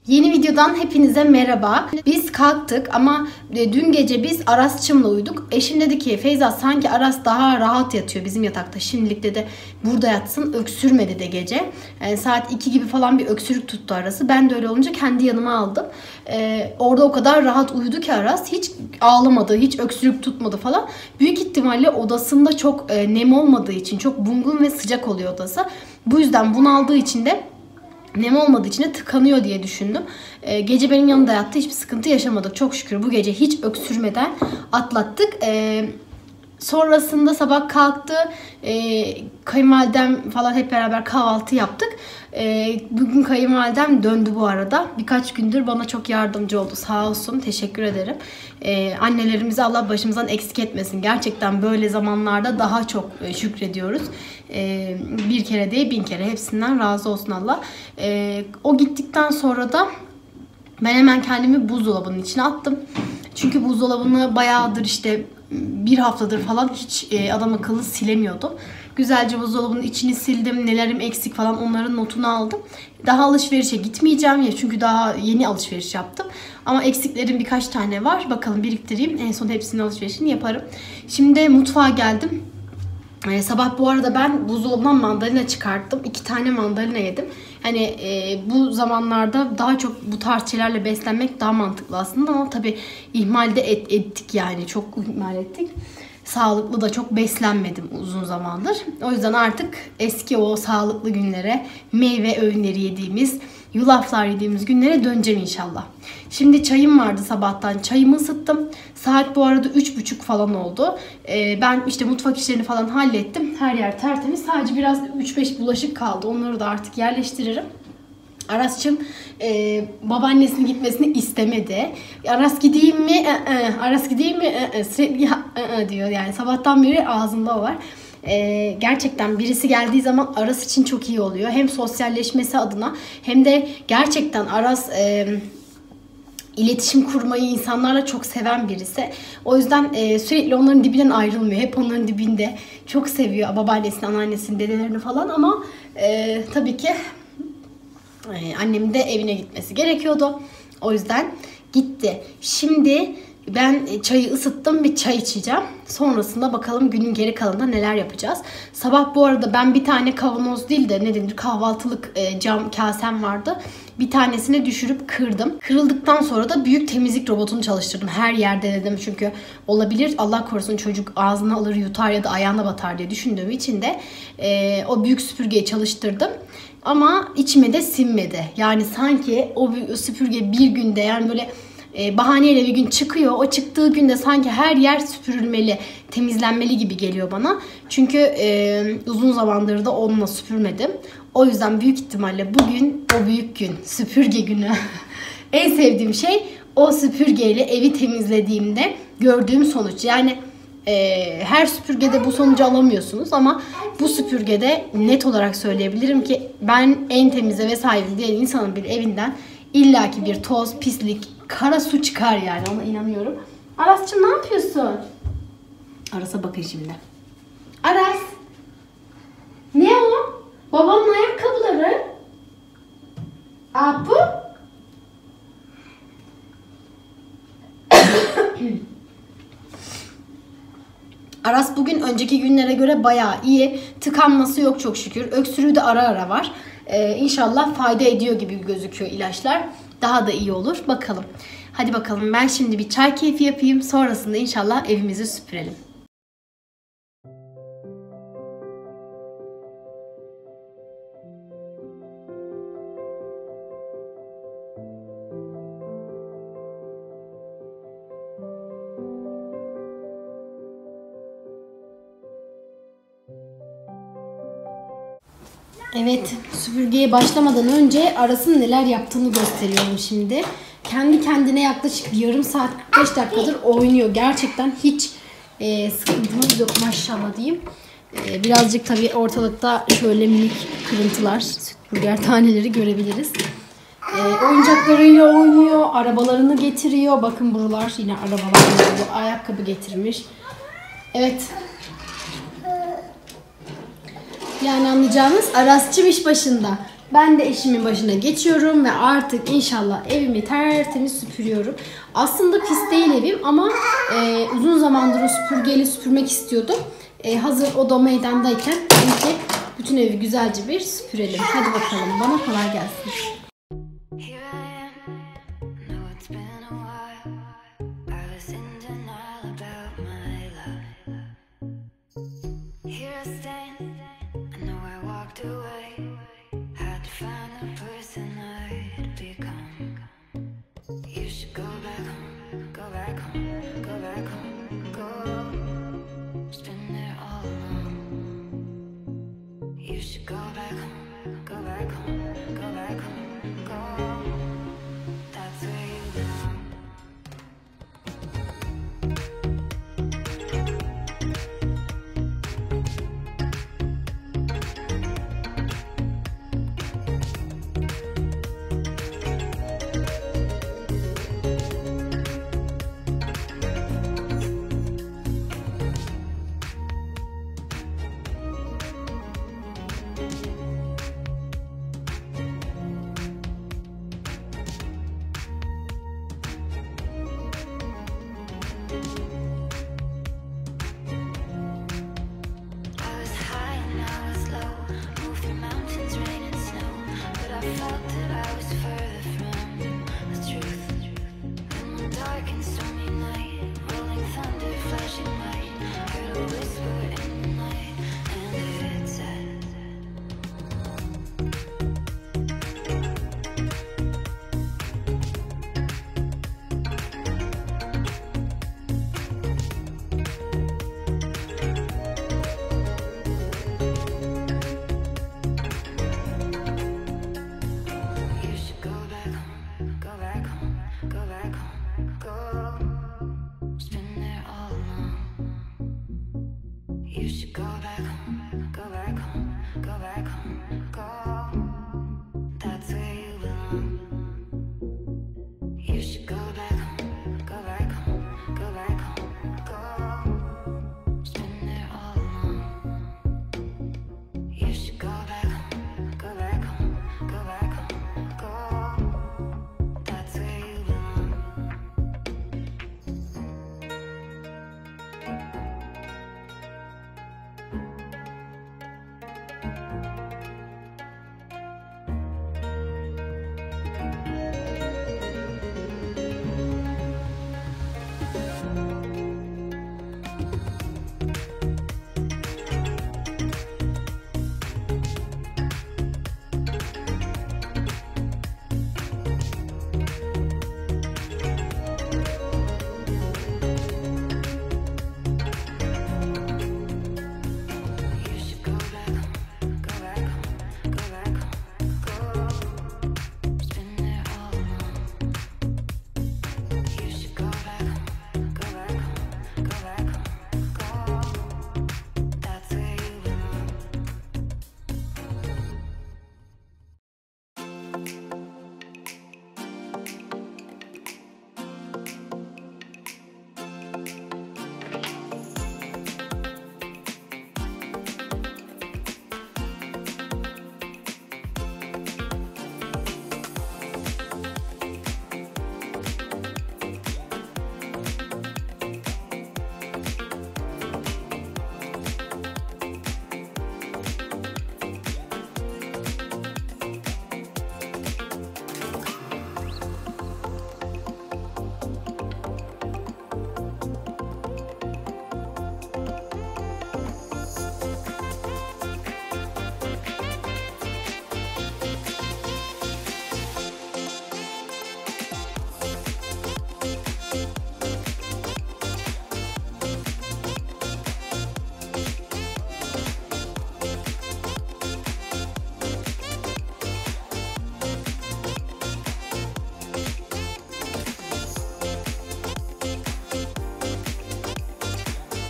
Yeni videodan hepinize merhaba. Biz kalktık ama dün gece biz Aras'cığımla uyuduk. Eşim dedi ki Feyza sanki Aras daha rahat yatıyor bizim yatakta. Şimdilik dedi burada yatsın, öksürmedi de gece. Yani saat 2 gibi falan bir öksürük tuttu Aras'ı. Ben de öyle olunca kendi yanıma aldım. Orada o kadar rahat uyudu ki Aras. Hiç ağlamadı, hiç öksürük tutmadı falan. Büyük ihtimalle odasında çok nem olmadığı için çok bungun ve sıcak oluyor odası. Bu yüzden bunaldığı için de nem olmadığı için de tıkanıyor diye düşündüm. Gece benim yanımda yattı. Hiçbir sıkıntı yaşamadık. Çok şükür bu gece hiç öksürmeden atlattık. Sonrasında sabah kalktı. Kayınvalidem falan hep beraber kahvaltı yaptık. Bugün kayınvalidem döndü bu arada. Birkaç gündür bana çok yardımcı oldu. Sağ olsun. Teşekkür ederim. Annelerimizi Allah başımızdan eksik etmesin. Gerçekten böyle zamanlarda daha çok şükrediyoruz. Bir kere değil 1000 kere. Hepsinden razı olsun Allah. O gittikten sonra da ben hemen kendimi buzdolabının içine attım. Çünkü buzdolabını bayağıdır işte bir haftadır falan hiç adam akıllı silemiyordum. Güzelce buzdolabının içini sildim. Nelerim eksik falan onların notunu aldım. Daha alışverişe gitmeyeceğim ya çünkü daha yeni alışveriş yaptım. Ama eksiklerim birkaç tane var. Bakalım biriktireyim. En son hepsinin alışverişini yaparım. Şimdi mutfağa geldim. Sabah bu arada ben buzdolabından mandalina çıkarttım. 2 tane mandalina yedim. Hani bu zamanlarda daha çok bu tarz şeylerle beslenmek daha mantıklı aslında ama tabii ihmal de ettik yani çok ihmal ettik. Sağlıklı da çok beslenmedim uzun zamandır. O yüzden artık eski o sağlıklı günlere, meyve öğünleri yediğimiz, yulaflar yediğimiz günlere döneceğim inşallah. Şimdi çayım vardı sabahtan. Çayımı ısıttım. Saat bu arada 3.30 falan oldu. Ben işte mutfak işlerini falan hallettim. Her yer tertemiz. Sadece biraz 3-5 bulaşık kaldı. Onları da artık yerleştiririm. Aras'cığım babaannesinin gitmesini istemedi. Aras gideyim mi? Aras gideyim mi? Sürekli diyor. Yani sabahtan beri ağzında o var. Gerçekten birisi geldiği zaman Aras için çok iyi oluyor. Hem sosyalleşmesi adına hem de gerçekten Aras iletişim kurmayı insanlarla çok seven birisi. O yüzden sürekli onların dibinden ayrılmıyor. Hep onların dibinde. Çok seviyor babaannesini, anneannesini, dedelerini falan ama tabii ki annemin de evine gitmesi gerekiyordu. O yüzden gitti. Şimdi ben çayı ısıttım, bir çay içeceğim. Sonrasında bakalım günün geri kalanında neler yapacağız. Sabah bu arada ben bir tane kavanoz değil de ne denir kahvaltılık cam kasem vardı. Bir tanesini düşürüp kırdım. Kırıldıktan sonra da büyük temizlik robotunu çalıştırdım. Her yerde denedim çünkü olabilir Allah korusun çocuk ağzına alır yutar ya da ayağına batar diye düşündüğüm için de o büyük süpürgeyi çalıştırdım. Ama içime de sinmedi. Yani sanki o süpürge bir günde yani böyle bahaneyle bir gün çıkıyor. O çıktığı günde sanki her yer süpürülmeli, temizlenmeli gibi geliyor bana. Çünkü uzun zamandır da onunla süpürmedim. O yüzden büyük ihtimalle bugün o büyük gün, süpürge günü. En sevdiğim şey o süpürgeyle evi temizlediğimde gördüğüm sonuç. Yani her süpürgede bu sonucu alamıyorsunuz ama bu süpürgede net olarak söyleyebilirim ki ben en temiz eve sahibim diyen insanın bir evinden illaki bir toz, pislik, kara su çıkar yani ona inanıyorum. Aras'cığım ne yapıyorsun? Aras'a bakın şimdi. Aras. Ne o? Babanın ayakkabıları. Apu. Aras bugün önceki günlere göre bayağı iyi. Tıkanması yok çok şükür. Öksürüğü de ara ara var. İnşallah fayda ediyor gibi gözüküyor ilaçlar. Daha da iyi olur. Bakalım. Hadi bakalım ben şimdi bir çay keyfi yapayım. Sonrasında inşallah evimizi süpürelim. Evet, süpürgeye başlamadan önce Aras'ın neler yaptığını gösteriyorum şimdi. Kendi kendine yaklaşık bir yarım saat 45 dakikadır oynuyor. Gerçekten hiç sıkıntımız yok maşallah diyeyim. Birazcık tabii ortalıkta şöyle minik kırıntılar, süpürge taneleri görebiliriz. Oyuncaklarıyla oynuyor, arabalarını getiriyor. Bakın buralar yine arabalar, ayakkabı getirmiş. Evet. Yani anlayacağınız Aras'cığım iş başında. Ben de eşimin başına geçiyorum ve artık inşallah evimi tertemiz süpürüyorum. Aslında pis değil evim ama uzun zamandır o süpürgeyle süpürmek istiyordum. Hazır oda meydandayken önce bütün evi güzelce bir süpürelim. Hadi bakalım, bana kolay gelsin.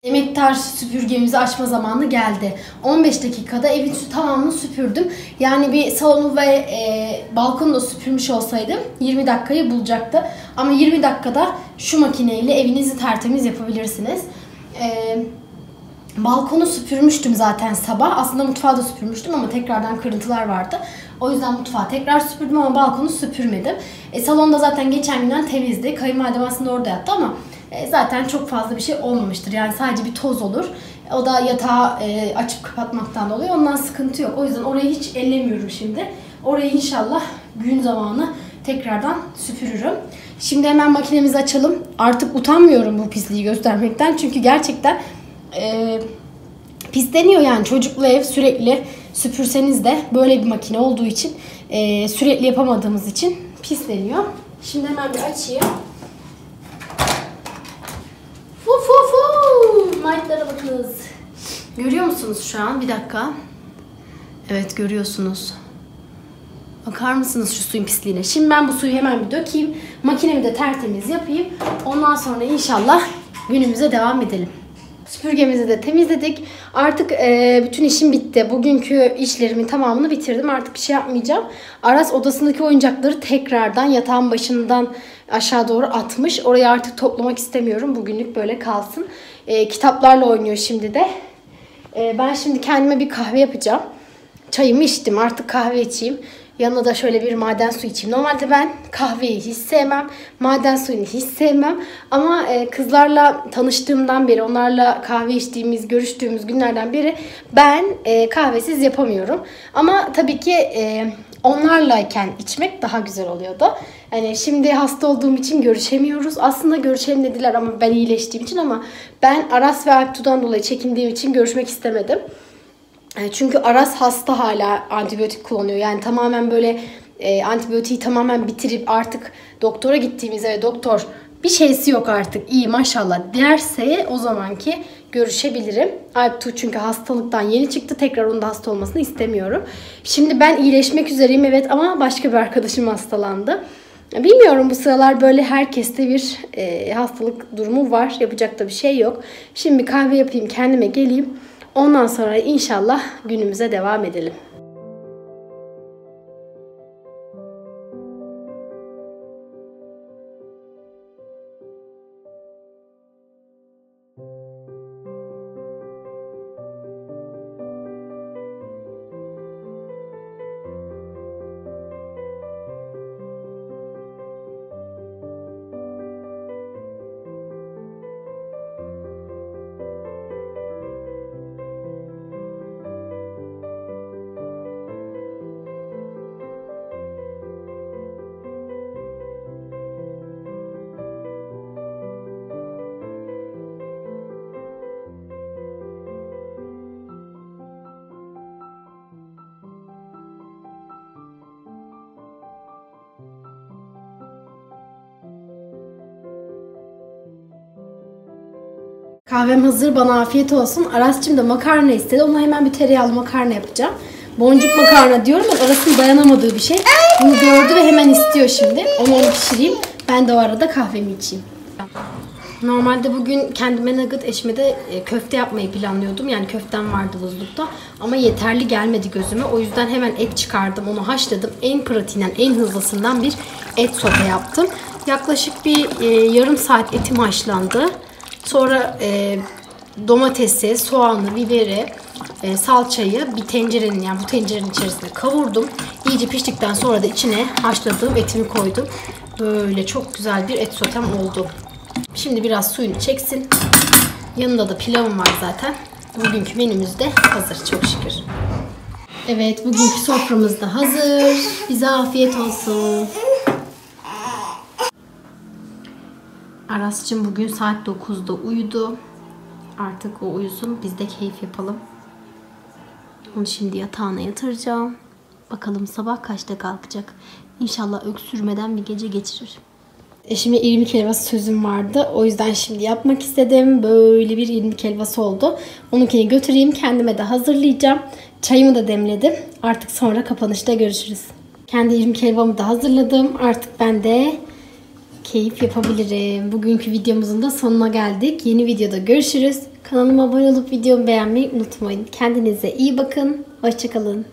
Emektar süpürgemizi açma zamanı geldi. 15 dakikada evin tamamını süpürdüm. Yani bir salonu ve balkonu da süpürmüş olsaydım 20 dakikayı bulacaktı. Ama 20 dakikada şu makineyle evinizi tertemiz yapabilirsiniz. Balkonu süpürmüştüm zaten sabah. Aslında mutfağı da süpürmüştüm ama tekrardan kırıntılar vardı. O yüzden mutfağı tekrar süpürdüm ama balkonu süpürmedim. Salonda zaten geçen günden temizdi. Kayınvalidem aslında orada yattı ama zaten çok fazla bir şey olmamıştır. Yani sadece bir toz olur. O da yatağı açıp kapatmaktan dolayı. Ondan sıkıntı yok. O yüzden orayı hiç ellemiyorum şimdi. Orayı inşallah gün zamanı tekrardan süpürürüm. Şimdi hemen makinemizi açalım. Artık utanmıyorum bu pisliği göstermekten. Çünkü gerçekten pisleniyor yani. Çocuklu ev, sürekli süpürseniz de böyle bir makine olduğu için sürekli yapamadığımız için pisleniyor. Şimdi hemen bir açayım. Fu fu fu! Light'lara bakınız. Görüyor musunuz şu an? Bir dakika. Evet, görüyorsunuz. Bakar mısınız şu suyun pisliğine? Şimdi ben bu suyu hemen bir dökeyim. Makinemi de tertemiz yapayım. Ondan sonra inşallah günümüze devam edelim. Süpürgemizi de temizledik. Artık bütün işim bitti. Bugünkü işlerimin tamamını bitirdim. Artık bir şey yapmayacağım. Aras odasındaki oyuncakları tekrardan yatağın başından aşağı doğru atmış. Orayı artık toplamak istemiyorum. Bugünlük böyle kalsın. Kitaplarla oynuyor şimdi de. Ben şimdi kendime bir kahve yapacağım. Çayımı içtim. Artık kahve içeyim. Yanına da şöyle bir maden suyu içeyim. Normalde ben kahveyi hiç sevmem. Maden suyunu hiç sevmem. Ama kızlarla tanıştığımdan beri, onlarla kahve içtiğimiz, görüştüğümüz günlerden beri ben kahvesiz yapamıyorum. Ama tabii ki onlarlayken içmek daha güzel oluyordu. Yani şimdi hasta olduğum için görüşemiyoruz. Aslında görüşelim dediler ama ben iyileştiğim için, ama ben Aras ve Alptu'dan dolayı çekindiğim için görüşmek istemedim. Çünkü Aras hasta, hala antibiyotik kullanıyor. Yani tamamen böyle antibiyotiği tamamen bitirip artık doktora gittiğimizde ve doktor bir şeysi yok artık, iyi maşallah derse o zamanki görüşebilirim. Alptu çünkü hastalıktan yeni çıktı. Tekrar onun da hasta olmasını istemiyorum. Şimdi ben iyileşmek üzereyim evet, ama başka bir arkadaşım hastalandı. Bilmiyorum, bu sıralar böyle herkeste bir hastalık durumu var. Yapacak da bir şey yok. Şimdi kahve yapayım, kendime geleyim. Ondan sonra inşallah günümüze devam edelim. Kahvem hazır, bana afiyet olsun. Aras'cığım da makarna istedi. Ona hemen bir tereyağlı makarna yapacağım. Boncuk makarna diyorum ama Aras'ın dayanamadığı bir şey. Bunu gördü ve hemen istiyor şimdi. Onu pişireyim. Ben de o arada kahvemi içeyim. Normalde bugün kendime nugget, eşime de köfte yapmayı planlıyordum. Yani köftem vardı buzlukta. Ama yeterli gelmedi gözüme. O yüzden hemen et çıkardım. Onu haşladım. En pratiğinden, en hızlısından bir et sote yaptım. Yaklaşık bir yarım saat etim haşlandı. Sonra domatesi, soğanı, biberi, salçayı bir tencerenin, yani bu tencerenin içerisine kavurdum. İyice piştikten sonra da içine haşladığım etimi koydum. Böyle çok güzel bir et sotem oldu. Şimdi biraz suyunu çeksin. Yanında da pilavım var zaten. Bugünkü menümüz de hazır çok şükür. Evet, bugünkü soframız da hazır. Bize afiyet olsun. Aras'cığım bugün saat 9'da uyudu. Artık o uyusun, biz de keyif yapalım. Onu şimdi yatağına yatıracağım. Bakalım sabah kaçta kalkacak. İnşallah öksürmeden bir gece geçirir. Eşime irmik helvası sözüm vardı. O yüzden şimdi yapmak istedim. Böyle bir irmik helvası oldu. Onunkini götüreyim. Kendime de hazırlayacağım. Çayımı da demledim. Artık sonra kapanışta görüşürüz. Kendi irmik helvamı da hazırladım. Artık ben de keyif yapabilirim. Bugünkü videomuzun da sonuna geldik. Yeni videoda görüşürüz. Kanalıma abone olup videomu beğenmeyi unutmayın. Kendinize iyi bakın. Hoşça kalın.